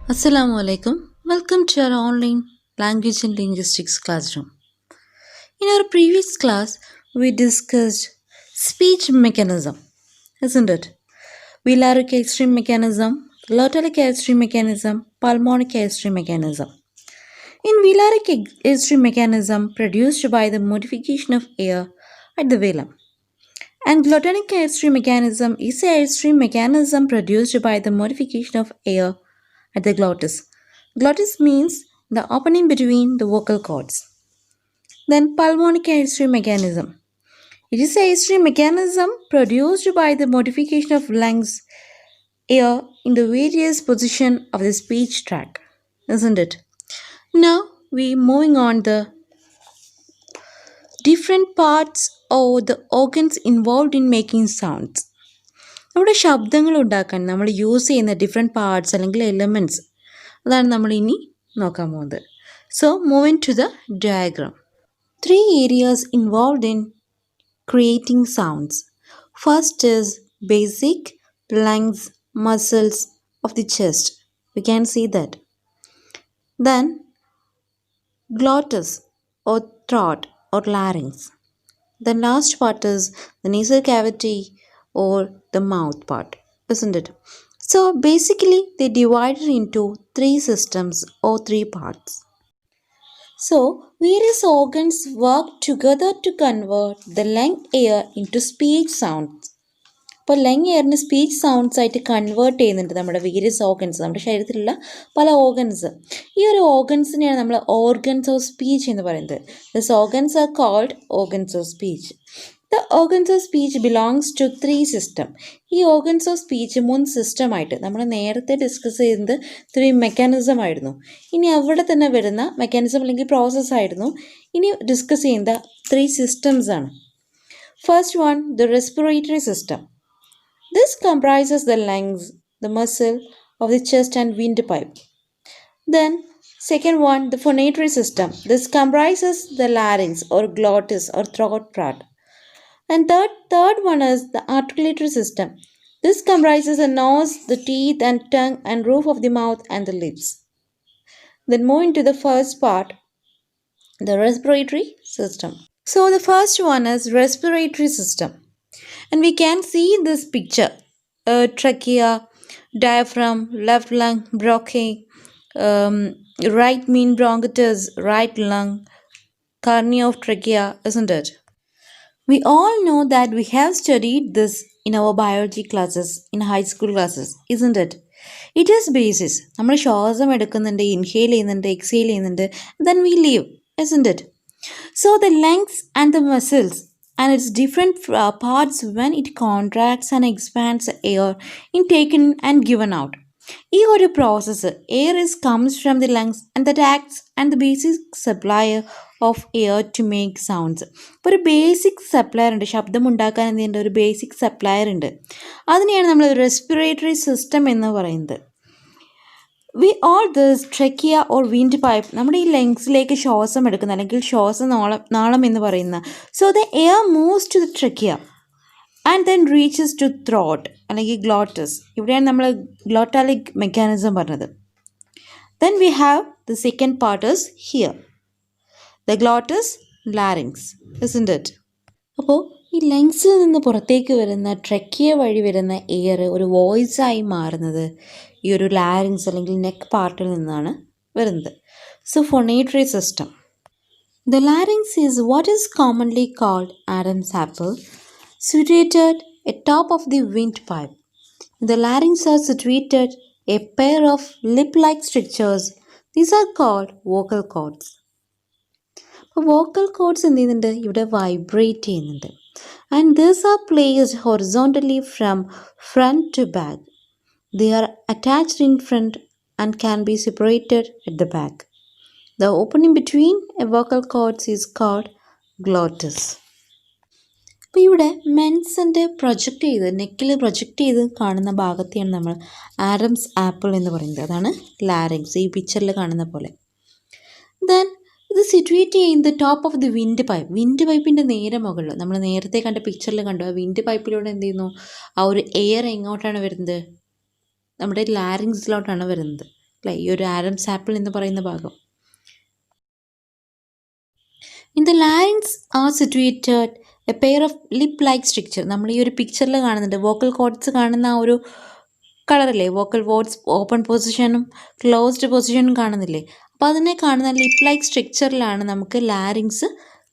Assalamu alaikum. Welcome to our online language and linguistics classroom. In our previous class, we discussed speech mechanism, isn't it? Velaric extreme mechanism, glottalic extreme mechanism, pulmonic extreme mechanism. In velaric extreme mechanism produced by the modification of air at the velum. And glottalic extreme mechanism is a extreme mechanism produced by the modification of air at the glottis. Glottis means the opening between the vocal cords. Then pulmonic extreme mechanism. It is a extreme mechanism produced by the modification of lungs air in the various position of the speech tract, isn't it? Now we moving on the different parts or the organs involved in making sounds. നമ്മുടെ ശബ്ദങ്ങൾ ഉണ്ടാക്കാൻ നമ്മൾ use ചെയ്യുന്ന different parts അല്ലെങ്കിൽ elements അതാണ് നമ്മൾ ഇനി നോക്കാൻ പോകുന്നത്. So moving to the diagram. 3 areas involved in creating sounds. First is basic lungs muscles of the chest. We can see that. Then glottis or throat or larynx. The last part is the nasal cavity or the mouth part, isn't it? So basically they divided into 3 systems or 3 parts. So various organs work together to convert the lung air into speech sounds. അപ്പോൾ lung എയറിന് speech sounds ആയിട്ട് convert ചെയ്യുന്നുണ്ട് നമ്മുടെ various organs, നമ്മുടെ ശരീരത്തിലുള്ള പല organs. ഈ ഒരു ഓർഗൻസിനെയാണ് നമ്മൾ ഓർഗൻസ് ഓഫ് സ്പീച്ച് എന്ന് പറയുന്നത്. This organs are called organs of speech. The organs of speech belongs to 3 system. ഈ ഓർഗൻസ് ഓഫ് സ്പീച്ച് 3 സിസ്റ്റമായിട്ട് നമ്മൾ നേരത്തെ ഡിസ്കസ് ചെയ്യുന്നത് 3 മെക്കാനിസം ആയിരുന്നു. ഇനി അവിടെ തന്നെ വരുന്ന മെക്കാനിസം അല്ലെങ്കിൽ പ്രോസസ് ആയിരുന്നു. ഇനി ഡിസ്കസ് ചെയ്യുന്ന 3 സിസ്റ്റംസ് ആണ്. First one, the respiratory system. This comprises the lungs, the muscle of the chest and windpipe. Then second one, the phonatory system. This comprises the larynx or glottis or throat part. And third one is the articulatory system. This comprises the nose, the teeth and tongue and roof of the mouth and the lips. Then moving to the first part, the respiratory system. So the first one is respiratory system. And we can see in this picture trachea, diaphragm, left lung, bronchi, right mean bronchitis, right lung, cornea of trachea, isn't it? We all know that we have studied this in our biology classes, in high school classes, isn't it? It is basis. നമ്മൾ ശ്വാസം എടുക്കുന്നുണ്ട്, inhale ചെയ്യുന്നുണ്ട്, exhale ചെയ്യുന്നുണ്ട്, then we live, isn't it? So the lungs and the muscles and its different parts when it contracts and expands air in taken and given out. ഈ ഒരു process air comes from the lungs and that acts and the basic supplier of air to make sounds. ഇപ്പോൾ ഒരു basic supplier ഉണ്ട്, ശബ്ദം ഉണ്ടാക്കാൻ എന്തുണ്ട്, ഒരു basic supplier ഉണ്ട്. അതിനെയാണ് നമ്മൾ റെസ്പിറേറ്ററി സിസ്റ്റം എന്ന് പറയുന്നത്. We all this trachea or wind pipe, നമ്മുടെ ഈ ലങ്സിലേക്ക് ശ്വാസം എടുക്കുന്ന അല്ലെങ്കിൽ ശ്വാസനാളം എന്ന് പറയുന്ന. So the air moves to the trachea and then reaches to throat അല്ലെങ്കിൽ ഗ്ലോട്ടസ്. ഇവിടെയാണ് നമ്മൾ ഗ്ലോട്ടാലിക് മെക്കാനിസം പറഞ്ഞത്. Then we have the second part is here, the glottis larynx, isn't it? അപ്പോൾ ഈ ലങ്സിൽ നിന്ന് പുറത്തേക്ക് വരുന്ന ട്രക്കിയ വഴി വരുന്ന എയർ ഒരു വോയിസായി മാറുന്നത് ഈ ഒരു ലാരിങ്സ് അല്ലെങ്കിൽ നെക്ക് പാർട്ടിൽ നിന്നാണ് വരുന്നത്. So phonatory system. The larynx is what is commonly called Adam's apple, situated at top of the windpipe. In the larynx are situated a pair of lip-like structures. These are called vocal cords. അപ്പോൾ vocal cords എന്ത് ചെയ്യുന്നുണ്ട്, ഇവിടെ vibrate ചെയ്യുന്നുണ്ട്. And these are placed horizontally from front to back. They are attached in front and can be separated at the back. The opening between a vocal cords is called glottis. അപ്പോൾ ഇവിടെ മെൻസിൻ്റെ project ചെയ്ത് നെക്കിൽ project ചെയ്ത് കാണുന്ന ഭാഗത്തെയാണ് നമ്മൾ Adams apple എന്ന് പറയുന്നത്. അതാണ് ലാരിങ്സ്, ഈ പിക്ചറിൽ കാണുന്ന പോലെ. ദെൻ ഇത് സിറ്റുവേറ്റ് ചെയ്യുന്നത് top of the windpipe. വിൻഡ് പൈപ്പിൻ്റെ നേരെ മുകളിൽ നമ്മൾ നേരത്തെ കണ്ട പിക്ചറിൽ കണ്ടു. ആ വിൻഡ് പൈപ്പിലൂടെ എന്ത് ചെയ്യുന്നു, ആ ഒരു എയർ എങ്ങോട്ടാണ് വരുന്നത്, നമ്മുടെ ലാരിങ്സിലോട്ടാണ് വരുന്നത് അല്ലേ, ഈ ഒരു ആഡംസ് ആപ്പിൾ എന്ന് പറയുന്ന ഭാഗം. In the larynx R situated A pair of lip like structure. നമ്മൾ ഈ ഒരു പിക്ചറിൽ കാണുന്നുണ്ട്, വോക്കൽ കോഡ്സ് കാണുന്ന ആ ഒരു കളറല്ലേ, വോക്കൽ കോഡ്സ് ഓപ്പൺ പൊസിഷനും ക്ലോസ്ഡ് പൊസിഷനും കാണുന്നില്ലേ. അപ്പോൾ അതിനെ കാണുന്ന ലിപ്പ് ലൈക്ക് സ്ട്രക്ചറിലാണ് നമുക്ക് ലാരിങ്സ്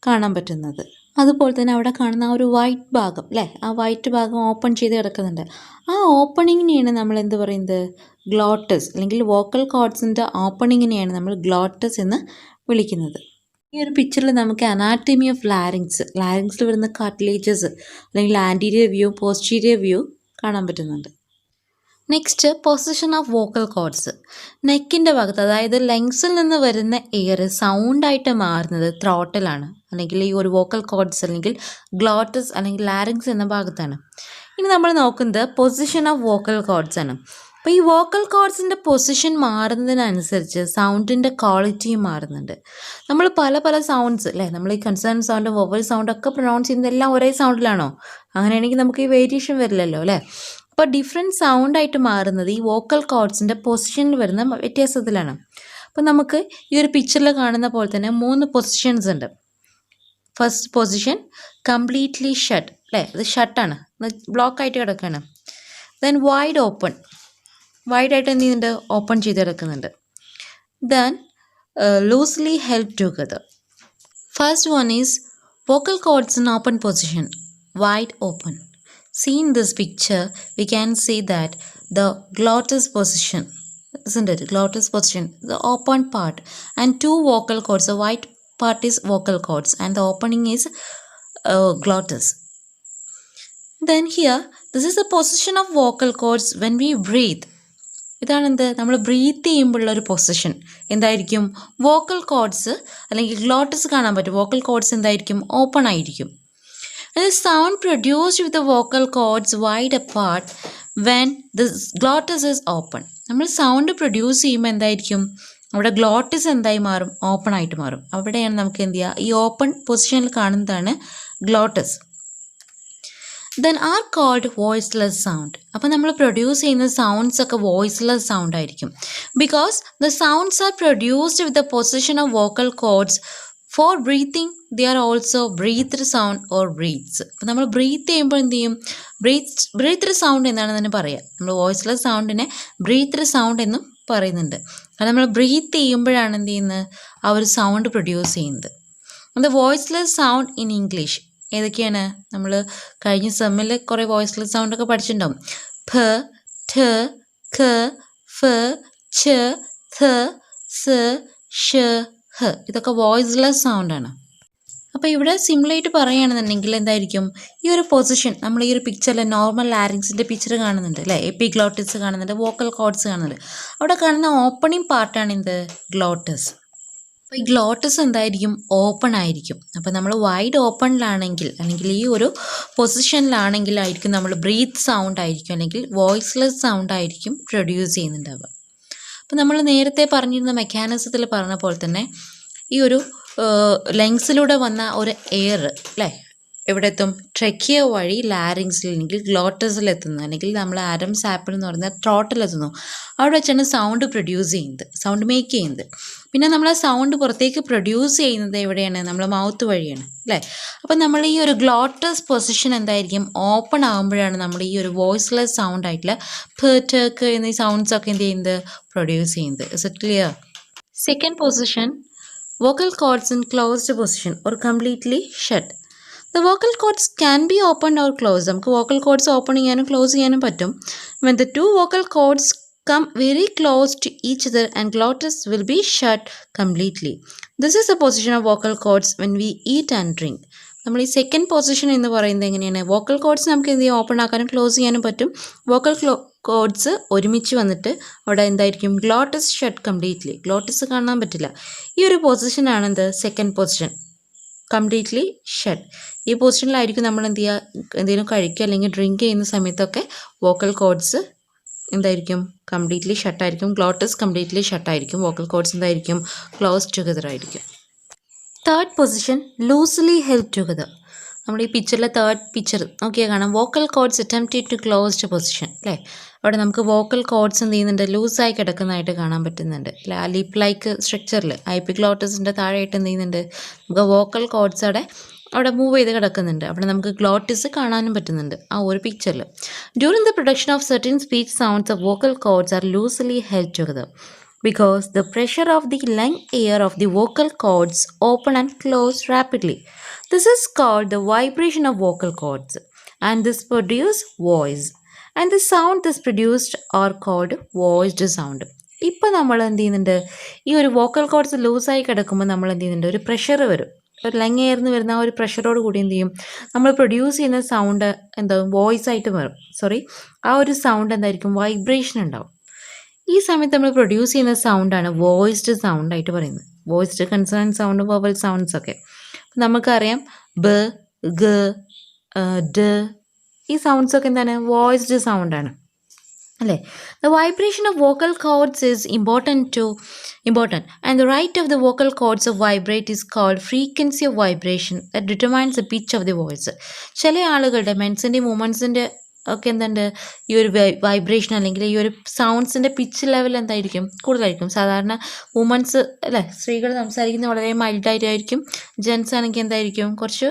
കാണാൻ പറ്റുന്നത്. അതുപോലെ തന്നെ അവിടെ കാണുന്ന ആ ഒരു വൈറ്റ് ഭാഗം അല്ലേ, ആ വൈറ്റ് ഭാഗം ഓപ്പൺ ചെയ്ത് കിടക്കുന്നുണ്ട്. ആ ഓപ്പണിങ്ങിനെയാണ് നമ്മൾ എന്ത് പറയുന്നത്, ഗ്ലോട്ടസ്, അല്ലെങ്കിൽ വോക്കൽ കോഡ്സിൻ്റെ ഓപ്പണിങ്ങിനെയാണ് നമ്മൾ ഗ്ലോട്ടസ് എന്ന് വിളിക്കുന്നത്. ഈ ഒരു പിക്ചറിൽ നമുക്ക് അനാറ്റമി ഓഫ് ലാരിങ്സിൽ വരുന്ന കാർട്ടിലേജസ് അല്ലെങ്കിൽ ആൻറ്റീരിയർ വ്യൂ, പോസ്റ്റീരിയർ വ്യൂ കാണാൻ പറ്റുന്നുണ്ട്. Next, position of vocal codes. നെക്കിൻ്റെ ഭാഗത്ത്, അതായത് ലങ്സിൽ നിന്ന് വരുന്ന എയർ സൗണ്ടായിട്ട് മാറുന്നത് ത്രോട്ടിലാണ്, അല്ലെങ്കിൽ ഈ ഒരു വോക്കൽ കോഡ്സ് അല്ലെങ്കിൽ ഗ്ലോട്ടസ് അല്ലെങ്കിൽ ലാരിങ്സ് എന്ന ഭാഗത്താണ്. ഇനി നമ്മൾ നോക്കുന്നത് പൊസിഷൻ ഓഫ് വോക്കൽ കോഡ്സ് ആണ്. അപ്പോൾ ഈ വോക്കൽ കോഡ്സിൻ്റെ പൊസിഷൻ മാറുന്നതിനനുസരിച്ച് സൗണ്ടിൻ്റെ ക്വാളിറ്റിയും മാറുന്നുണ്ട്. നമ്മൾ പല സൗണ്ട്സ് അല്ലേ, നമ്മൾ ഈ കൺസേൺ സൗണ്ട്, വൊവൽ സൗണ്ടൊക്കെ പ്രൊനൗൺസ് ചെയ്യുന്നത് എല്ലാം ഒരേ സൗണ്ടിലാണോ? അങ്ങനെയാണെങ്കിൽ നമുക്ക് ഈ വേരിയേഷൻ വരില്ലല്ലോ അല്ലേ. അപ്പോൾ ഡിഫറെൻറ്റ് സൗണ്ടായിട്ട് മാറുന്നത് ഈ വോക്കൽ കോഡ്സിൻ്റെ പൊസിഷനിൽ വരുന്ന വ്യത്യാസത്തിലാണ്. അപ്പോൾ നമുക്ക് ഈ ഒരു പിക്ചറിൽ കാണുന്ന പോലെ തന്നെ 3 പൊസിഷൻസ് ഉണ്ട്. ഫസ്റ്റ് പൊസിഷൻ കംപ്ലീറ്റ്ലി ഷട്ട് അല്ലേ, അത് ഷട്ടാണ്, ബ്ലോക്കായിട്ട് കിടക്കുകയാണ്. ദെൻ വൈഡ് ഓപ്പൺ, വൈഡായിട്ട് എന്ത് ചെയ്യുന്നുണ്ട്, ഓപ്പൺ ചെയ്ത് കിടക്കുന്നുണ്ട്. Then loosely held together. First one is vocal cords in open position, wide open. See in this picture, we can see that the glottis position, isn't it? Glottis position, the open part, and 2 vocal cords. The white part is vocal cords, and the opening is glottis. Then here, this is the position of vocal cords when we breathe. ഇതാണ് എന്ത്, നമ്മൾ breath ചെയ്യുമ്പോഴുള്ള ഒരു position എന്തായിരിക്കും, vocal cords അല്ലെങ്കിൽ glottis കാണാൻ പറ്റും. Vocal cords എന്തായിരിക്കും, ഓപ്പൺ ആയിരിക്കും. And the sound produced with the vocal cords wide apart when the glottis is open. നമ്മൾ സൗണ്ട് പ്രൊഡ്യൂസ് ചെയ്യുമ്പോൾ എന്തായിരിക്കും, അവിടെ ഗ്ലോട്ടിസ് എന്തായി മാറും, ഓപ്പൺ ആയിട്ട് മാറും. അവിടെയാണ് നമുക്ക് എന്ത് ചെയ്യുക, ഈ ഓപ്പൺ പൊസിഷനിൽ കാണുന്നതാണ് glottis. Then are called voiceless sound. അപ്പോൾ നമ്മൾ പ്രൊഡ്യൂസ് ചെയ്യുന്ന സൗണ്ട്സ് ഒക്കെ വോയിസ്ലെസ് സൗണ്ട് ആയിരിക്കും. Because the sounds are produced with the position of vocal cords. For breathing they are also breathed sound or breaths. അപ്പോൾ നമ്മൾ breath ചെയ്യുമ്പോൾ എന്ത് ചെയ്യും, ബ്രീത്ത്ഡ് സൗണ്ട് എന്നാണ് തന്നെ പറയുക. നമ്മൾ വോയിസ്ലെസ് സൗണ്ടിനെ ബ്രീത്ത്ഡ് സൗണ്ട് എന്നും പറയുന്നുണ്ട്. കാരണം നമ്മൾ ബ്രീത്ത് ചെയ്യുമ്പോഴാണ് എന്ത് ചെയ്യുന്നത്, ആ ഒരു സൗണ്ട് പ്രൊഡ്യൂസ് ചെയ്യുന്നത്. അത് വോയിസ്ലെസ് സൗണ്ട് ഇൻ ഇംഗ്ലീഷ് ഏതൊക്കെയാണ്, നമ്മൾ കഴിഞ്ഞ സെമ്മിൽ കുറേ വോയിസ്ലെസ് സൗണ്ടൊക്കെ പഠിച്ചിട്ടുണ്ടാവും. ഫ, ഠ, ഖ, ഫ, ഛ, ഥ, സ, ഷ, ഹ. ഇതൊക്കെ വോയിസ്ലെസ് സൗണ്ടാണ്. അപ്പോൾ ഇവിടെ സിമ്പിളായിട്ട് പറയുകയാണെന്നുണ്ടെങ്കിൽ എന്തായിരിക്കും, ഈ ഒരു പൊസിഷൻ നമ്മൾ ഈ ഒരു പിക്ചറിൽ നോർമൽ ലാരിങ്സിൻ്റെ പിക്ചർ കാണുന്നുണ്ട് അല്ലേ, എപ്പിഗ്ലോട്ടിസ് കാണുന്നുണ്ട്, വോക്കൽ കോഡ്സ് കാണുന്നുണ്ട്. അവിടെ കാണുന്ന ഓപ്പണിംഗ് പാർട്ടാണ് എന്ത്, ഗ്ലോട്ടസ്. അപ്പോൾ ഈ ഗ്ലോട്ടസ് എന്തായിരിക്കും, ഓപ്പൺ ആയിരിക്കും. അപ്പോൾ നമ്മൾ വൈഡ് ഓപ്പണിലാണെങ്കിൽ അല്ലെങ്കിൽ ഈ ഒരു പൊസിഷനിലാണെങ്കിലായിരിക്കും നമ്മൾ ബ്രീത്ത് സൗണ്ട് ആയിരിക്കും അല്ലെങ്കിൽ വോയിസ്ലെസ് സൗണ്ട് ആയിരിക്കും പ്രൊഡ്യൂസ് ചെയ്യുന്നുണ്ടാവുക. അപ്പോൾ നമ്മൾ നേരത്തെ പറഞ്ഞിരുന്ന മെക്കാനിസത്തിൽ പറഞ്ഞ പോലെ തന്നെ ഈ ഒരു ലങ്സിലൂടെ വന്ന ഒരു എയർ അല്ലേ എവിടെ എത്തും, ട്രെക്കിയ വഴി ലാരിങ്സിൽ ഗ്ലോട്ടസിലെത്തുന്നു, അല്ലെങ്കിൽ നമ്മൾ ആഡംസ് ആപ്പിൾ എന്ന് പറയുന്ന ട്രോട്ടിലെത്തുന്നു. അവിടെ വെച്ചാണ് സൗണ്ട് പ്രൊഡ്യൂസ് ചെയ്യുന്നത്, സൗണ്ട് മേക്ക് ചെയ്യുന്നത്. പിന്നെ നമ്മൾ ആ സൗണ്ട് പുറത്തേക്ക് പ്രൊഡ്യൂസ് ചെയ്യുന്നത് എവിടെയാണ്, നമ്മൾ മൗത്ത് വഴിയാണ് അല്ലേ. അപ്പം നമ്മൾ ഈ ഒരു ഗ്ലോട്ടസ് പൊസിഷൻ എന്തായിരിക്കും, ഓപ്പൺ ആകുമ്പോഴാണ് നമ്മൾ ഈ ഒരു വോയിസ്ലെസ് സൗണ്ട് ആയിട്ടുള്ള ടേക്ക് എന്നീ സൗണ്ട്സ് ഒക്കെ എന്ത് ചെയ്യുന്നത്, പ്രൊഡ്യൂസ് ചെയ്യുന്നത്. Is it clear? Second position, vocal cords in closed position or completely shut. The vocal cords can be opened or closed. നമുക്ക് vocal cords open ചെയ്യാനും close ചെയ്യാനും പറ്റും. When the 2 vocal cords come very close to each other and glottis will be shut completely. This is the position of vocal cords when we eat and drink. നമ്മൾ ഈ second position എന്ന് പറയുന്നത് എങ്ങനെയാണ്, vocal cords നമുക്ക് എന്ത് ചെയ്യാം, open ആക്കാനും close ചെയ്യാനും പറ്റും. വോക്കൽ കോഡ്സ് ഒരുമിച്ച് വന്നിട്ട് അവിടെ എന്തായിരിക്കും, ഗ്ലോട്ടസ് ഷട്ട് കംപ്ലീറ്റ്ലി, ഗ്ലോട്ടസ് കാണാൻ പറ്റില്ല. ഈ ഒരു പൊസിഷനാണ് എന്ത്, സെക്കൻഡ് പൊസിഷൻ, കംപ്ലീറ്റ്ലി ഷട്ട്. ഈ പൊസിഷനിലായിരിക്കും നമ്മൾ എന്ത് ചെയ്യുക, എന്തെങ്കിലും കഴിക്കുക അല്ലെങ്കിൽ ഡ്രിങ്ക് ചെയ്യുന്ന സമയത്തൊക്കെ വോക്കൽ കോഡ്സ് എന്തായിരിക്കും, കംപ്ലീറ്റ്ലി ഷട്ടായിരിക്കും. ഗ്ലോട്ടസ് കംപ്ലീറ്റ്ലി ഷട്ടായിരിക്കും. വോക്കൽ കോഡ്സ് എന്തായിരിക്കും, ക്ലോസ് ടുഗദർ ആയിരിക്കും. Third position loosely held together. നമ്മുടെ ഈ പിക്ചറിലെ തേർഡ് പിക്ചർ നോക്കിയാൽ കാണാം vocal cords attempted to closed position അല്ലേ. അവിടെ നമുക്ക് വോക്കൽ കോഡ്സ് എന്ത് ചെയ്യുന്നുണ്ട്, ലൂസായി കിടക്കുന്നതായിട്ട് കാണാൻ പറ്റുന്നുണ്ട് അല്ലേ. ആ ലിപ്പ് ലൈക്ക് സ്ട്രക്ചറിൽ എപ്പിഗ്ലോട്ടസിൻ്റെ താഴെയായിട്ട് എന്ത് ചെയ്യുന്നുണ്ട്, നമുക്ക് വോക്കൽ കോഡ്സ് അവിടെ മൂവ് ചെയ്ത് കിടക്കുന്നുണ്ട്. അവിടെ നമുക്ക് ഗ്ലോട്ടിസ് കാണാനും പറ്റുന്നുണ്ട് ആ ഒരു പിക്ചറിൽ. During the production of certain speech sounds of vocal cords are loosely held together because the pressure of the lung air of the vocal cords open and close rapidly. This is called the vibration of vocal cords, and this produces voice. And the sound thus produced are called voiced sound. ഇപ്പോൾ നമ്മൾ എന്ത് ചെയ്യുന്നുണ്ട്, ഈ ഒരു vocal cords ലൂസായി കിടക്കുമ്പോൾ നമ്മൾ എന്ത് ചെയ്യുന്നുണ്ട്, ഒരു പ്രഷർ വരും. ഒരു ലങ് എയർന്ന് വരുന്ന ആ ഒരു പ്രഷറോട് കൂടി എന്ത് ചെയ്യും, നമ്മൾ പ്രൊഡ്യൂസ് ചെയ്യുന്ന സൗണ്ട് എന്താ വോയിസ് ആയിട്ട് വരും. ആ ഒരു സൗണ്ട് എന്തായിരിക്കും, വൈബ്രേഷൻ ഉണ്ടാവും. ഈ സമയത്ത് നമ്മൾ പ്രൊഡ്യൂസ് ചെയ്യുന്ന സൗണ്ടാണ് വോയിസ്ഡ് സൗണ്ട് ആയിട്ട് പറയുന്നത്. Voiced concern sound, vowel sounds ഒക്കെ നമുക്കറിയാം. ബ, ഗ, ഡ ഈ സൗണ്ട്സ് ഒക്കെ എന്താണ്, വോയിസ്ഡ് സൗണ്ടാണ് അല്ലേ. The vibration of vocal cords is important and the rate of the vocal cords of vibrate is called frequency of vibration that determines the pitch of the voice. ചില ആളുകളുടെ മെൻസിൻ്റെ വുമൻസിൻ്റെ ഒക്കെ എന്തുണ്ട്, ഈ ഒരു വൈബ്രേഷൻ അല്ലെങ്കിൽ ഈ ഒരു സൗണ്ട്സിൻ്റെ പിച്ച് ലെവൽ എന്തായിരിക്കും, കൂടുതലായിരിക്കും. സാധാരണ വുമൻസ് അല്ലേ, സ്ത്രീകൾ സംസാരിക്കുന്നത് വളരെ മൈൽഡായിട്ടായിരിക്കും. ജെൻസ് ആണെങ്കിൽ എന്തായിരിക്കും, കുറച്ച്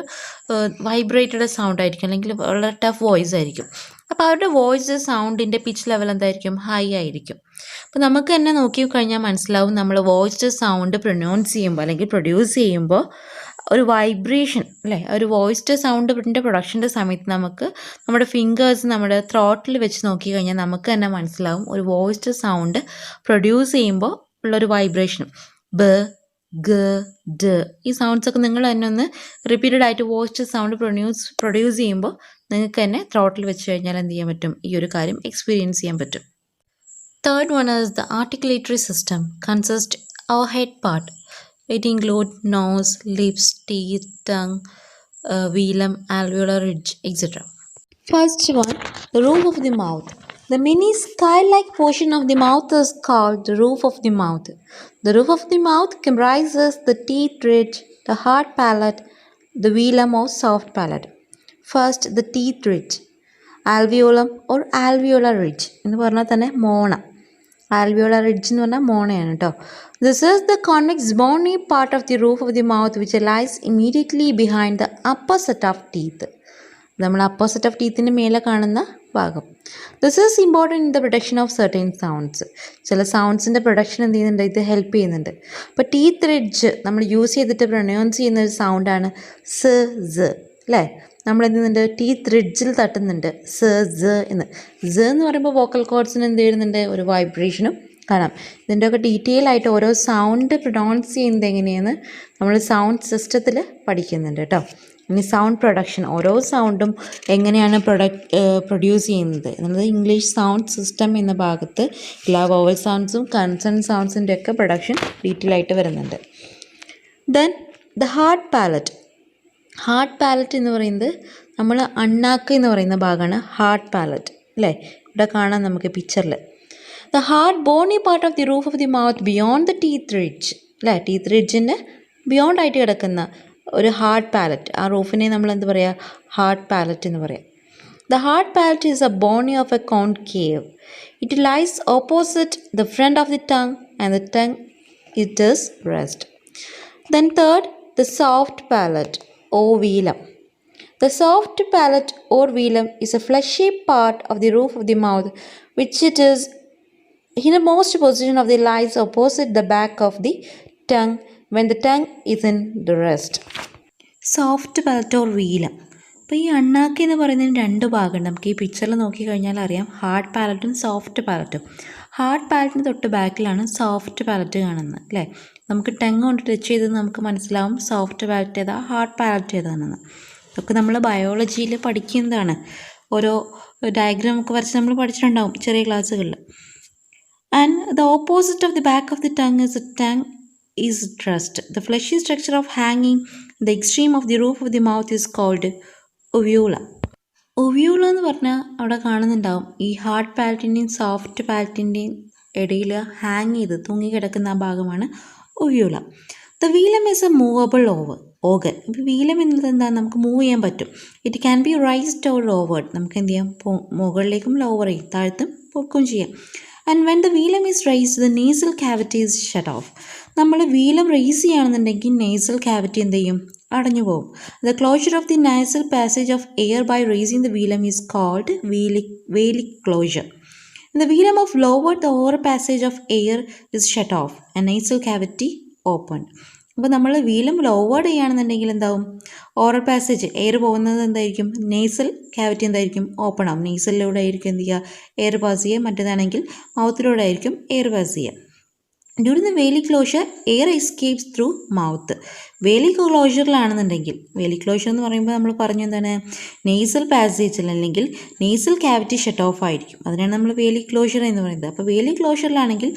വൈബ്രേറ്റഡ് സൗണ്ട് ആയിരിക്കും, അല്ലെങ്കിൽ വളരെ ടഫ് വോയിസ് ആയിരിക്കും. അപ്പോൾ അവരുടെ വോയിസ് സൗണ്ടിൻ്റെ പിച്ച് ലെവൽ എന്തായിരിക്കും, ഹൈ ആയിരിക്കും. അപ്പോൾ നമുക്ക് തന്നെ നോക്കി കഴിഞ്ഞാൽ മനസ്സിലാവും, നമ്മൾ വോയിസ്ഡ് സൗണ്ട് പ്രൊനൗൺസ് ചെയ്യുമ്പോൾ അല്ലെങ്കിൽ പ്രൊഡ്യൂസ് ചെയ്യുമ്പോൾ ഒരു വൈബ്രേഷൻ അല്ലേ, ഒരു വോയിസ്ഡ് സൗണ്ടിൻ്റെ പ്രൊഡക്ഷൻ്റെ സമയത്ത് നമുക്ക് നമ്മുടെ ഫിംഗേഴ്സ് നമ്മുടെ ത്രോട്ടിൽ വെച്ച് നോക്കി കഴിഞ്ഞാൽ നമുക്ക് തന്നെ മനസ്സിലാവും ഒരു വോയിസ്ഡ് സൗണ്ട് പ്രൊഡ്യൂസ് ചെയ്യുമ്പോൾ ഉള്ളൊരു വൈബ്രേഷനും. ബ, ഗ, ഡ ഈ സൗണ്ട്സൊക്കെ നിങ്ങൾ തന്നെ ഒന്ന് റിപ്പീറ്റഡ് ആയിട്ട് വോയിസ്ഡ് സൗണ്ട് പ്രൊഡ്യൂസ് ചെയ്യുമ്പോൾ നിങ്ങൾക്ക് തന്നെ ത്രോട്ടിൽ വെച്ച് കഴിഞ്ഞാൽ എന്ത് ചെയ്യാൻ പറ്റും, ഈ ഒരു കാര്യം എക്സ്പീരിയൻസ് ചെയ്യാൻ പറ്റും. Third one is the articulatory system consist our head part. It includes nose, lips, teeth, tongue, velum, alveolar ridge, etc. First one, the roof of the mouth. The mini skull-like portion of the mouth is called the roof of the mouth. The roof of the mouth comprises the teeth ridge, the hard palate, the velum or soft palate. First, the teeth ridge. Alveolum or alveolar ridge എന്ന് പറഞ്ഞാൽ തന്നെ മോണ. Alveolar ridge എന്ന് പറഞ്ഞാൽ മോണയാണ് കേട്ടോ. This is the convex bony part of the roof of the mouth which lies immediately behind the upper set of teeth. നമ്മൾ upper set of ടീത്തിൻ്റെ മേലെ കാണുന്ന ഭാഗം. This is important in the production of certain sounds. ചില സൗണ്ട്സിൻ്റെ production എന്ത് ചെയ്യുന്നുണ്ട്, ഇത് help ചെയ്യുന്നുണ്ട്. അപ്പോൾ ടീത്ത് റിഡ്ജ് നമ്മൾ യൂസ് ചെയ്തിട്ട് പ്രൊനൗൺസ് ചെയ്യുന്ന ഒരു സൗണ്ടാണ് സ്, സ് അല്ലേ. നമ്മൾ എന്ത് ചെയ്യുന്നുണ്ട്, ടീത്ത് റിഡ്ജിൽ തട്ടുന്നുണ്ട് സ്, സ് എന്ന്. സ് എന്ന് പറയുമ്പോൾ വോക്കൽ കോഡ്സിന് എന്ത് ചെയ്യുന്നുണ്ട്, ഒരു വൈബ്രേഷനും കാണാം. ഇതിൻ്റെയൊക്കെ ഡീറ്റെയിൽ ആയിട്ട് ഓരോ സൗണ്ട് പ്രൊനൗൺസ് ചെയ്യുന്നത് എങ്ങനെയെന്ന് നമ്മൾ സൗണ്ട് സിസ്റ്റത്തിൽ പഠിക്കുന്നുണ്ട് കേട്ടോ. ഇനി സൗണ്ട് പ്രൊഡക്ഷൻ, ഓരോ സൗണ്ടും എങ്ങനെയാണ് പ്രൊഡ്യൂസ് ചെയ്യുന്നത് എന്നുള്ളത് ഇംഗ്ലീഷ് സൗണ്ട് സിസ്റ്റം എന്ന ഭാഗത്ത് എല്ലാ വോവൽ സൗണ്ട്സും കൺസൺ സൗണ്ട്സിൻ്റെ ഒക്കെ പ്രൊഡക്ഷൻ ഡീറ്റെയിൽ ആയിട്ട് വരുന്നുണ്ട്. Then the hard palate. Hard palate എന്ന് പറയുന്നത് നമ്മൾ അണ്ണാക്ക് എന്ന് പറയുന്ന ഭാഗമാണ് ഹാർഡ് പാലറ്റ് അല്ലേ. ഇവിടെ കാണാം നമുക്ക് പിക്ചറിൽ. The hard bony part of the roof of the mouth beyond the teeth ridge അല്ലേ. ടീത്ത് റിഡ്ജിൻ്റെ ബിയോണ്ട് ആയിട്ട് കിടക്കുന്ന ഒരു ഹാർഡ് പാലറ്റ്, ആ റൂഫിനെ നമ്മൾ എന്ത് പറയുക, ഹാർഡ് പാലറ്റ് എന്ന് പറയാം. The hard palate is a bony of a concave. It lies opposite the front of the tongue and the tongue it is rest. Then third, the soft palate or velum. The soft palate or velum is a fleshy part of the roof of the mouth which it is innermost position of the lies opposite the back of the tongue when the tongue is in the rest. Soft palate or velum. അപ്പോൾ ഈ അണ്ണാക്ക് എന്ന് പറയുന്നതിന് രണ്ട് ഭാഗമുണ്ട്. നമുക്ക് ഈ പിക്ചറിൽ നോക്കിക്കഴിഞ്ഞാൽ അറിയാം, ഹാർഡ് പാലറ്റും സോഫ്റ്റ് പാലറ്റും. ഹാർഡ് പാലറ്റിന് തൊട്ട് ബാക്കിലാണ് സോഫ്റ്റ് പാലറ്റ് കാണുന്നത് അല്ലേ. നമുക്ക് ടങ് കൊണ്ട് ടച്ച് ചെയ്ത് നമുക്ക് മനസ്സിലാവും സോഫ്റ്റ് പാലറ്റ് ഏതാ, ഹാർഡ് പാലറ്റ് ഏതാണെന്ന്. ഇതൊക്കെ നമ്മൾ ബയോളജിയിൽ പഠിക്കുന്നതാണ്. ഓരോ ഡയഗ്രാം ഒക്കെ വരച്ച് നമ്മൾ പഠിച്ചിട്ടുണ്ടാവും ചെറിയ ക്ലാസ്സുകളിൽ. And the opposite of the back of the tongue is tongue is trust. The fleshy structure of ഹാങ്ങിങ് the extreme of the roof of the mouth is called uvula. Uvula എന്ന് പറഞ്ഞാൽ അവിടെ കാണുന്നുണ്ടാവും ഈ ഹാർഡ് പാലറ്റിൻ്റെയും സോഫ്റ്റ് പാലറ്റിൻ്റെയും ഇടയിൽ hang ചെയ്ത് തൂങ്ങിക്കിടക്കുന്ന ആ ഭാഗമാണ് uvula. The velum is a movable organ. ഇപ്പോൾ വീലം എന്നത് എന്താണ്, നമുക്ക് മൂവ് ചെയ്യാൻ പറ്റും. It can be raised or lowered. നമുക്ക് എന്ത് ചെയ്യാം, മുകളിലേക്കും ലോവർ ചെയ്യും, താഴത്തും പൊക്കും ചെയ്യാം. And when the velum is raised the nasal cavity is shut off. നമ്മൾ വീലം റേസ് ചെയ്യുകയാണെന്നുണ്ടെങ്കിൽ നേസൽ ക്യാവിറ്റി എന്ത് ചെയ്യും, അടഞ്ഞു പോകും. The closure of the nasal passage of air by raising the velum is called വേലിക് closure. In the velum of lowered, the oral passage of air is shut off and nasal cavity opened. അപ്പോൾ നമ്മൾ വീലം lowered ചെയ്യുകയാണെന്നുണ്ടെങ്കിൽ എന്താവും, oral passage air പോകുന്നത് എന്തായിരിക്കും, nasal cavity എന്തായിരിക്കും, open ആവും. നേസലിലൂടെ ആയിരിക്കും എന്ത് ചെയ്യുക, എയർ പാസ് ചെയ്യുക. മറ്റേതാണെങ്കിൽ മൗത്തിലൂടെ ആയിരിക്കും എയർ പാസ് ചെയ്യുക. ഡ്യൂറിങ് ദ വേലി closure air escapes through mouth. വേലി ക്ലോഷറിലാണെന്നുണ്ടെങ്കിൽ, വേലി ക്ലോഷർ എന്ന് പറയുമ്പോൾ നമ്മൾ പറഞ്ഞു എന്താണ്, നേസൽ പാസേജിൽ അല്ലെങ്കിൽ നേസൽ ക്യാവിറ്റി ഷട്ട് ഓഫ് ആയിരിക്കും. അതിനാണ് നമ്മൾ വേലി ക്ലോഷർ എന്ന് പറയുന്നത്. അപ്പോൾ വേലി ക്ലോഷറിലാണെങ്കിൽ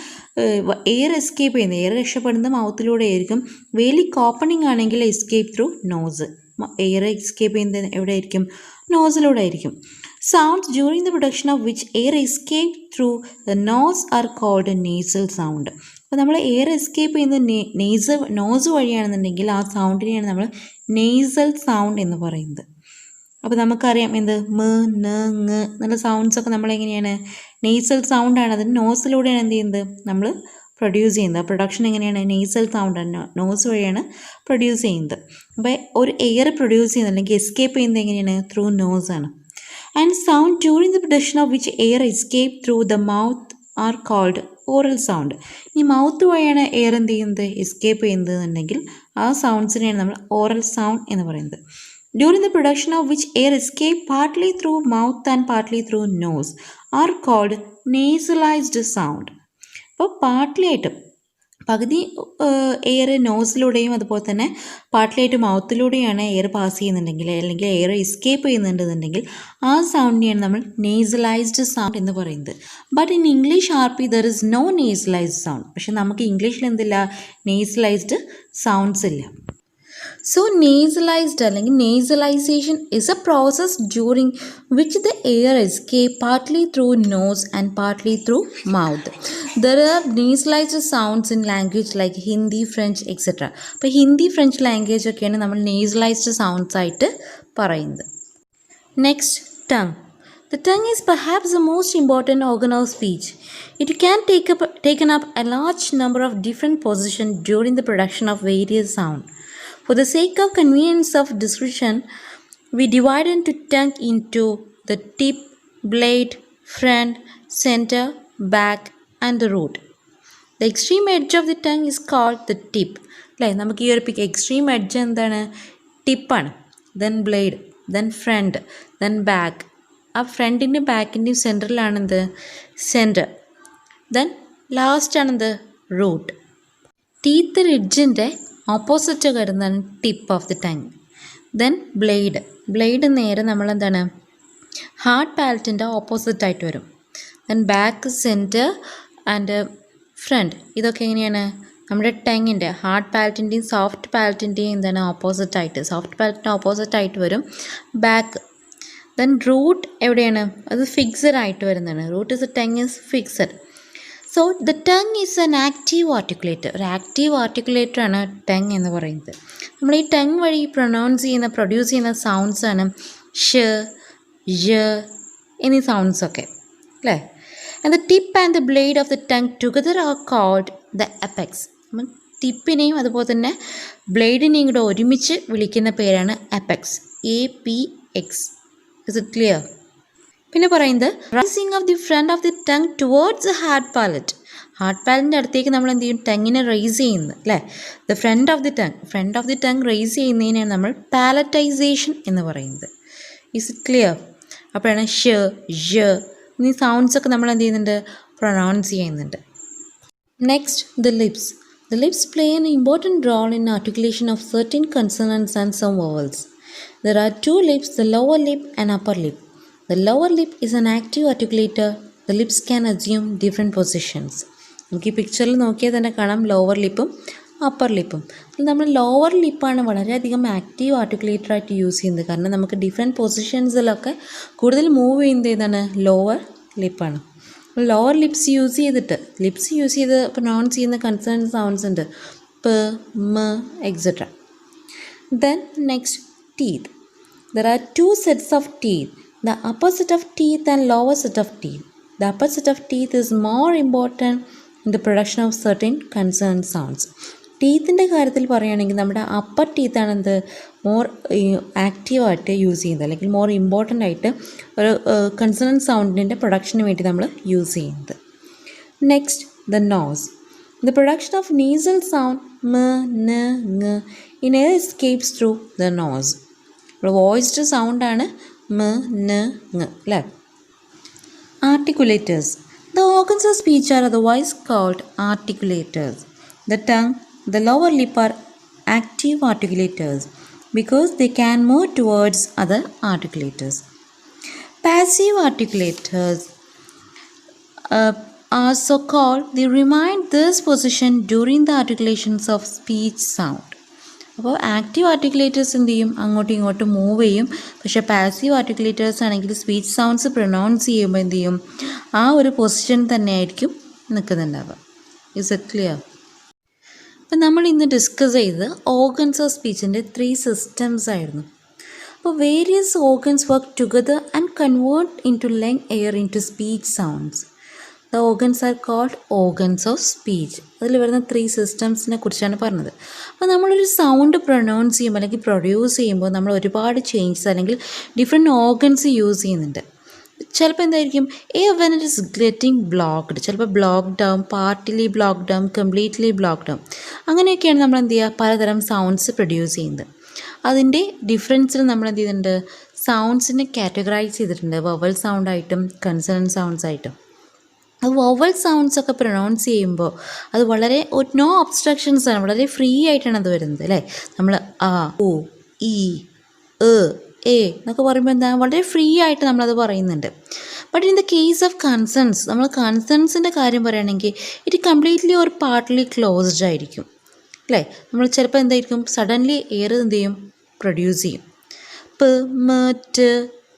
എയർ എസ്കേപ്പ് ചെയ്യുന്നത്, എയർ രക്ഷപ്പെടുന്ന മൗത്തിലൂടെ ആയിരിക്കും. വേലി ഓപ്പണിംഗ് ആണെങ്കിൽ escape through nose. Air escape ചെയ്യുന്നത് എവിടെ ആയിരിക്കും, നോസിലൂടെ ആയിരിക്കും. Sounds during the production of which air escape through the nose are called nasal sound. അപ്പോൾ നമ്മൾ എയർ എസ്കേപ്പ് ചെയ്യുന്നത് നോസ് വഴിയാണെന്നുണ്ടെങ്കിൽ ആ സൗണ്ടിനെയാണ് നമ്മൾ നേസൽ സൗണ്ട് എന്ന് പറയുന്നത്. അപ്പോൾ നമുക്കറിയാം എന്ത് മ ന ങ് എന്നുള്ള സൗണ്ട്സൊക്കെ നമ്മളെങ്ങനെയാണ്, നേസൽ സൗണ്ടാണ്. അതിന് നോസിലൂടെയാണ് എന്ത് ചെയ്യുന്നത്, നമ്മൾ പ്രൊഡ്യൂസ് ചെയ്യുന്നത്. പ്രൊഡക്ഷൻ എങ്ങനെയാണ്, നേസൽ സൗണ്ടാണ്, നോസ് വഴിയാണ് പ്രൊഡ്യൂസ് ചെയ്യുന്നത്. അപ്പോൾ ഒരു എയർ പ്രൊഡ്യൂസ് ചെയ്യുന്നത് അല്ലെങ്കിൽ എസ്കേപ്പ് ചെയ്യുന്നത് എങ്ങനെയാണ്, through നോസാണ്. And sound during the production of which air escape through the mouth are called oral sound. ഈ മൗത്ത് വഴിയാണ് എയർ എന്ത് ചെയ്യുന്നത്, എസ്കേപ്പ് ചെയ്യുന്നതെന്നുണ്ടെങ്കിൽ ആ സൗണ്ട്സിനെയാണ് നമ്മൾ ഓറൽ സൗണ്ട് എന്ന് പറയുന്നത്. During the production of which air escape partly through mouth and partly through nose are called nasalized sound. അപ്പോൾ partly ആയിട്ടും പകുതി എയർ നോസിലൂടെയും അതുപോലെ തന്നെ പാർട്ട്ലിയായിട്ട് മൗത്തിലൂടെയാണ് എയർ പാസ് ചെയ്യുന്നുണ്ടെങ്കിൽ അല്ലെങ്കിൽ എയർ എസ്കേപ്പ് ചെയ്യുന്നുണ്ടെന്നുണ്ടെങ്കിൽ ആ സൗണ്ടിനെയാണ് നമ്മൾ നേസലൈസ്ഡ് സൗണ്ട് എന്ന് പറയുന്നത്. But in English RP there is no nasalized sound. പക്ഷെ നമുക്ക് ഇംഗ്ലീഷിൽ എന്തില്ല, നേസലൈസ്ഡ് സൗണ്ട്സ് ഇല്ല. So nasalized അല്ലെങ്കിൽ nasalization is a process during which the air escape partly through nose and partly through mouth. There are nasalized sounds in language like Hindi, French, etc. അപ്പോൾ Hindi French language ഒക്കെയാണ് നമ്മൾ nasalized sounds ആയിട്ട് പറയുന്നത്. Next, tongue. The tongue is perhaps the most important organ of speech. It can taken up a large number of different positions during the production of various sounds. For the sake of convenience of description, we divide the tongue into the tip, blade, front, center, back, and the root. The extreme edge of the tongue is called the tip. അല്ലേ, നമുക്ക് ഈ ഒരു extreme edge എന്താണ്, ടിപ്പാണ്. Then blade, then front, then back. ആ ഫ്രണ്ടിൻ്റെയും ബാക്കിൻ്റെയും സെൻറ്ററിലാണെന്ത്, സെൻറ്റർ. ദെൻ ലാസ്റ്റാണെന്ത്, റൂട്ട്. ടീത്ത് റിഡ്ജിൻ്റെ ഓപ്പോസിറ്റ് വരുന്നതാണ് tip of the tongue. Then blade നേരെ നമ്മളെന്താണ്, ഹാർഡ് പാലറ്റിൻ്റെ ഓപ്പോസിറ്റായിട്ട് വരും. Then back, centre and front. ഇതൊക്കെ എങ്ങനെയാണ്, നമ്മുടെ ടങ്ങിൻ്റെ ഹാർഡ് പാലറ്റിൻ്റെയും സോഫ്റ്റ് പാലറ്റിൻ്റെയും എന്താണ് ഓപ്പോസിറ്റായിട്ട്, സോഫ്റ്റ് പാലറ്റിൻ്റെ ഓപ്പോസിറ്റായിട്ട് വരും ബാക്ക്. ദെൻ റൂട്ട് എവിടെയാണ്, അത് ഫിക്സഡ് ആയിട്ട് വരുന്നതാണ്. Root is a tongue is fixed. So the tongue is an active articulator. ഒരു ആക്റ്റീവ് ആർട്ടിക്കുലേറ്ററാണ് ടങ് എന്ന് പറയുന്നത്. നമ്മൾ ഈ ടങ് വഴി പ്രൊഡ്യൂസ് ചെയ്യുന്ന സൗണ്ട്സാണ് ഷ്, ഴ എന്നീ സൗണ്ട്സൊക്കെ അല്ലേ. And the tip and the blade of the tongue together are called the apex. അപ്പം ടിപ്പിനെയും അതുപോലെ തന്നെ ബ്ലേഡിനെയും കൂടെ ഒരുമിച്ച് വിളിക്കുന്ന പേരാണ് apex, APX. Is it clear? പിന്നെ പറയുന്നത് rising of the front of the tongue towards the hard palate. Hard പാലറ്റിൻ്റെ അടുത്തേക്ക് നമ്മൾ എന്ത് ചെയ്യും, ടങ്ങിനെ റൈസ് ചെയ്യുന്നത് അല്ലേ. The front of the tongue rise ചെയ്യുന്നതിനാണ് നമ്മൾ പാലറ്റൈസേഷൻ എന്ന് പറയുന്നത്. Is it clear? അപ്പോഴാണ് ഷ്, ഴ എന്നീ സൗണ്ട്സൊക്കെ നമ്മൾ എന്ത് ചെയ്യുന്നുണ്ട്, പ്രൊനൗൺസ് ചെയ്യുന്നുണ്ട്. Next, the lips. The lips play an important role in articulation of certain consonants and some vowels. There are two lips, the lower lip and upper lip. The lower lip is an active articulator. The lips can assume different positions. നമുക്ക് ഈ പിക്ചറിൽ നോക്കിയാൽ തന്നെ കാണാം lower ലിപ്പും upper ലിപ്പും. നമ്മൾ lower ലിപ്പാണ് വളരെയധികം active ആർട്ടിക്കുലേറ്ററായിട്ട് use ചെയ്യുന്നത്. കാരണം നമുക്ക് ഡിഫറെൻറ്റ് പൊസിഷൻസിലൊക്കെ കൂടുതൽ മൂവ് ചെയ്യുന്നത് ഏതാണ്, ലോവർ ലിപ്പാണ്. ലോവർ ലിപ്സ് യൂസ് ചെയ്ത് പ്രൊനൗൺസ് ചെയ്യുന്ന കൺസേൺ സൗണ്ട്സ് ഉണ്ട്. p, m, etc. Then next, teeth. There are two sets of teeth, the upper set of teeth and lower set of teeth. The upper set of teeth is more important in the production of certain consonant sounds. ടീത്തിൻ്റെ കാര്യത്തിൽ പറയുകയാണെങ്കിൽ നമ്മുടെ upper ടീത്താണ് എന്ത് more ആക്റ്റീവായിട്ട് use ചെയ്യുന്നത്, അല്ലെങ്കിൽ more important ആയിട്ട് ഒരു consonant സൗണ്ടിൻ്റെ production വേണ്ടി നമ്മൾ യൂസ് ചെയ്യുന്നത്. Next, the nose. The production of nasal sound m, n, ng in air escapes through the nose. Voiced sound ആണ് m, n, ng അല്ലേ. Articulators. The organs of speech are otherwise called articulators. The tongue, the lower lip are active articulators because they can move towards other articulators. Passive articulators are so called. They remain this position during the articulations of speech sound. അപ്പോൾ active articulators എന്ത് ചെയ്യും, അങ്ങോട്ടും ഇങ്ങോട്ടും move ചെയ്യും. പക്ഷേ passive articulators ആണെങ്കിൽ speech sounds pronounce ചെയ്യുമ്പോൾ എന്ത് ചെയ്യും, ആ ഒരു പൊസിഷൻ തന്നെ ആയിരിക്കും നിൽക്കുന്നുണ്ടാവുക. Is it clear? അപ്പം നമ്മൾ ഇന്ന് ഡിസ്കസ് ചെയ്തത് ഓർഗൻസ് ഓഫ് സ്പീച്ചിൻ്റെ 3 സിസ്റ്റംസ് ആയിരുന്നു. അപ്പോൾ various organs work together and convert into lung air into speech sounds. The organs are called organs of speech. അതിൽ വരുന്ന 3 സിസ്റ്റംസിനെ കുറിച്ചാണ് പറഞ്ഞത്. അപ്പോൾ നമ്മളൊരു സൗണ്ട് പ്രൊനൗൺസ് ചെയ്യുമ്പോൾ അല്ലെങ്കിൽ പ്രൊഡ്യൂസ് ചെയ്യുമ്പോൾ നമ്മൾ ഒരുപാട് ചേഞ്ചസ് അല്ലെങ്കിൽ ഡിഫറെൻറ്റ് ഓർഗൻസ് യൂസ് ചെയ്യുന്നുണ്ട്. ചിലപ്പോൾ എന്തായിരിക്കും, when it is getting blocked, ചിലപ്പോൾ ബ്ലോക്ക്ഡ് ആവും, പാർട്ടിലി ബ്ലോക്ക്ഡ് ആവും, കംപ്ലീറ്റ്ലി ബ്ലോക്ക്ഡ് ആവും. അങ്ങനെയൊക്കെയാണ് നമ്മൾ എന്ത് ചെയ്യുക, പലതരം സൗണ്ട്സ് പ്രൊഡ്യൂസ് ചെയ്യുന്നത്. അതിൻ്റെ ഡിഫറൻസിൽ നമ്മൾ എന്ത് ചെയ്തിട്ടുണ്ട്, സൗണ്ട്സിനെ കാറ്റഗറൈസ് ചെയ്തിട്ടുണ്ട്, വവൽ സൗണ്ടായിട്ടും കൺസണൻറ്റ് സൗണ്ട്സ് ആയിട്ടും. വവൽ സൗണ്ട്സ് ഒക്കെ പ്രൊനൗൺസ് ചെയ്യുമ്പോൾ അത് വളരെ നോ ഒബ്സ്ട്രക്ഷൻസ് ആണ്, വളരെ ഫ്രീ ആയിട്ടാണ് അത് വരുന്നത് അല്ലേ. നമ്മൾ ആ, ഉ, ഈ, എ എന്നൊക്കെ പറയുമ്പോൾ എന്താ, വളരെ ഫ്രീ ആയിട്ട് നമ്മളത് പറയുന്നുണ്ട്. But in the case of consonants, നമ്മൾ കൺസൺസിൻ്റെ കാര്യം പറയുകയാണെങ്കിൽ ഇറ്റ് കംപ്ലീറ്റ്ലി ഒരു പാർട്ട്ലി ക്ലോസ്ഡ് ആയിരിക്കും അല്ലേ. നമ്മൾ ചിലപ്പോൾ എന്തായിരിക്കും, സഡൻലി എയർ എന്ത് ചെയ്യും, പ്രൊഡ്യൂസ് ചെയ്യും. പ്, മ, ട്,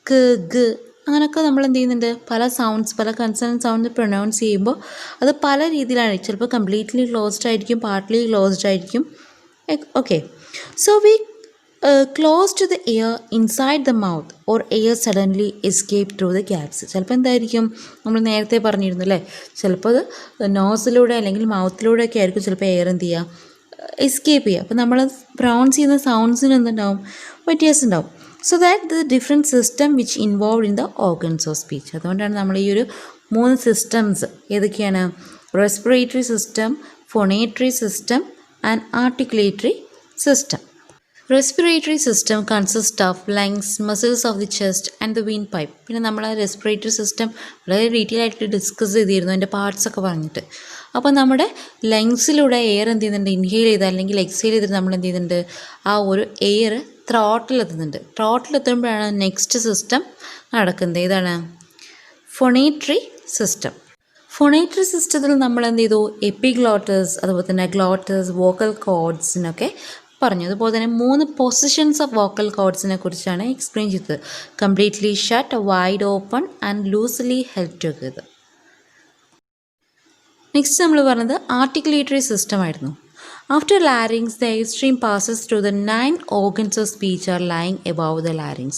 ക, ഗ അങ്ങനെയൊക്കെ നമ്മൾ എന്ത് ചെയ്യുന്നുണ്ട്, പല സൗണ്ട്സ്, പല കൺസണൻറ്റ് സൗണ്ട് പ്രൊനൗൺസ് ചെയ്യുമ്പോൾ അത് പല രീതിയിലാണ്. ചിലപ്പോൾ കംപ്ലീറ്റ്ലി ക്ലോസ്ഡ് ആയിരിക്കും, പാർട്ട്ലി ക്ലോസ്ഡ് ആയിരിക്കും. Okay, so we close to the air inside the mouth or air suddenly escape through the gaps. ചിലപ്പോൾ എന്തായിരിക്കും, നമ്മൾ നേരത്തെ പറഞ്ഞിരുന്നു അല്ലേ, ചിലപ്പോൾ അത് നോസിലൂടെ അല്ലെങ്കിൽ മൗത്തിലൂടെ ഒക്കെ ആയിരിക്കും ചിലപ്പോൾ എയർ എന്ത് ചെയ്യുക, എസ്കേപ്പ് ചെയ്യുക. അപ്പോൾ നമ്മൾ പ്രൊനൗൺസ് ചെയ്യുന്ന സൗണ്ട്സിന് എന്തുണ്ടാവും, വ്യത്യാസം ഉണ്ടാവും. So that the different system which involve in the organs of speech. അതുകൊണ്ടാണ് നമ്മൾ ഈ ഒരു 3 സിസ്റ്റംസ് ഏതൊക്കെയാണ്, respiratory system, phonatory system and articulatory system. Respiratory system consist of lungs, muscles of the chest and the windpipe. പിന്നെ നമ്മൾ ആ respiratory system വളരെ detail ആയിട്ട് ഡിസ്കസ് ചെയ്തിരുന്നു, അതിൻ്റെ പാർട്സൊക്കെ പറഞ്ഞിട്ട്. അപ്പോൾ നമ്മുടെ ലങ്സിലൂടെ എയർ എന്ത് ചെയ്യുന്നുണ്ട്, ഇൻഹെയിൽ ചെയ്ത് അല്ലെങ്കിൽ എക്സെയിൽ ചെയ്തിട്ട് നമ്മൾ എന്ത് ചെയ്യുന്നുണ്ട്, ആ ഒരു എയർ ത്രോട്ടിലെത്തുന്നുണ്ട്. ത്രോട്ടിലെത്തുമ്പോഴാണ് നെക്സ്റ്റ് സിസ്റ്റം നടക്കുന്നത്. ഏതാണ്, ഫോണേറ്ററി സിസ്റ്റം. ഫോണേറ്ററി സിസ്റ്റത്തിൽ നമ്മൾ എന്ത് ചെയ്തു, എപ്പിഗ്ലോട്ടസ്, അതുപോലെ തന്നെ ഗ്ലോട്ടസ്, വോക്കൽ കോഡ്സിനൊക്കെ പറഞ്ഞു. അതുപോലെ തന്നെ 3 പൊസിഷൻസ് ഓഫ് വോക്കൽ കോഡ്സിനെ കുറിച്ചാണ് എക്സ്പ്ലെയിൻ ചെയ്തത്. Completely shut, wide open and loosely held together. Next നമ്മൾ പറഞ്ഞത് ആർട്ടിക്കുലേറ്ററി സിസ്റ്റം ആയിരുന്നു. After larynx, the airstream passes through the 9 organs of speech are lying above the larynx.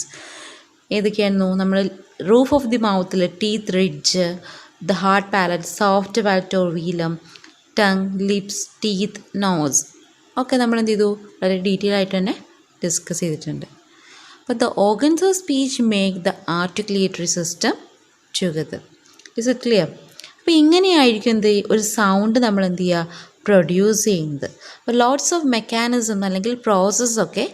ഏതൊക്കെയായിരുന്നു, നമ്മൾ റൂഫ് ഓഫ് ദി മൗത്തിൽ teeth ridge, the hard palate, soft palate or velum, tongue, lips, teeth, nose ഒക്കെ നമ്മൾ എന്ത് ചെയ്തു, വളരെ detail ആയിട്ട് തന്നെ ഡിസ്കസ് ചെയ്തിട്ടുണ്ട്. അപ്പോൾ the organs of speech make the articulatory system together. Is it clear? അപ്പോൾ ഇങ്ങനെയായിരിക്കും എന്ത് ഒരു സൗണ്ട് നമ്മൾ എന്ത് ചെയ്യുക, പ്രൊഡ്യൂസ് ചെയ്യുന്നത്. അപ്പോൾ ലോട്ട്സ് ഓഫ് മെക്കാനിസം അല്ലെങ്കിൽ പ്രോസസ്സൊക്കെ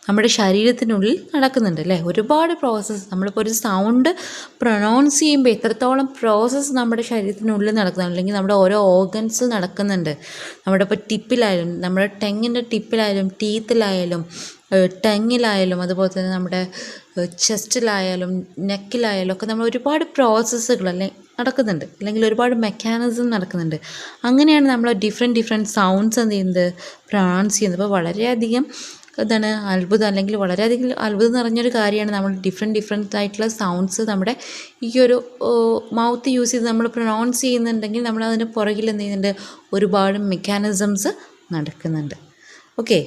നമ്മുടെ ശരീരത്തിനുള്ളിൽ നടക്കുന്നുണ്ട് അല്ലേ. ഒരുപാട് പ്രോസസ്സ്, നമ്മളിപ്പോൾ ഒരു സൗണ്ട് പ്രൊനൗൺസ് ചെയ്യുമ്പോൾ എത്രത്തോളം പ്രോസസ്സ് നമ്മുടെ ശരീരത്തിനുള്ളിൽ നടക്കുന്നുണ്ട്, അല്ലെങ്കിൽ നമ്മുടെ ഓരോ ഓർഗൻസ് നടക്കുന്നുണ്ട്. നമ്മുടെ ഇപ്പോൾ ടിപ്പിലായാലും, നമ്മുടെ ടെങ്ങിൻ്റെ ടിപ്പിലായാലും, ടീത്തിലായാലും, ടങ്ങിലായാലും, അതുപോലെ തന്നെ നമ്മുടെ ചെസ്റ്റിലായാലും നെക്കിലായാലും ഒക്കെ നമ്മൾ ഒരുപാട് പ്രോസസ്സുകൾ നടക്കുന്നുണ്ട്, അല്ലെങ്കിൽ ഒരുപാട് മെക്കാനിസം നടക്കുന്നുണ്ട്. അങ്ങനെയാണ് നമ്മൾ ഡിഫറെൻറ്റ് സൗണ്ട്സ് എന്ത് ചെയ്യുന്നത്, പ്രൊനൗൺസ് ചെയ്യുന്നത്. അപ്പോൾ വളരെയധികം ഇതാണ് അത്ഭുതം, അല്ലെങ്കിൽ വളരെയധികം അത്ഭുതം നിറഞ്ഞൊരു കാര്യമാണ് നമ്മൾ ഡിഫറെൻറ്റ് ആയിട്ടുള്ള സൗണ്ട്സ് നമ്മുടെ ഈ ഒരു മൗത്ത് യൂസ് ചെയ്ത് നമ്മൾ പ്രൊനൗൺസ് ചെയ്യുന്നുണ്ടെങ്കിൽ നമ്മൾ അതിന് പുറകിൽ എന്ത് ചെയ്യുന്നുണ്ട്, ഒരുപാട് മെക്കാനിസംസ് നടക്കുന്നുണ്ട്. ഓക്കെ,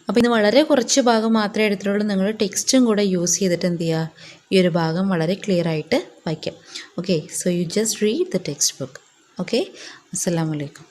അപ്പോൾ ഇന്ന് വളരെ കുറച്ച് ഭാഗം മാത്രമേ എടുത്തിട്ടുള്ളൂ. നിങ്ങൾ ടെക്സ്റ്റും കൂടെ യൂസ് ചെയ്തിട്ട് എന്ത് ചെയ്യുക, ഈ ഒരു ഭാഗം വളരെ ക്ലിയർ ആയിട്ട് വായിക്കാം. Okay, so you just read the text book. Okay, അസ്സലാമു അലൈക്കും.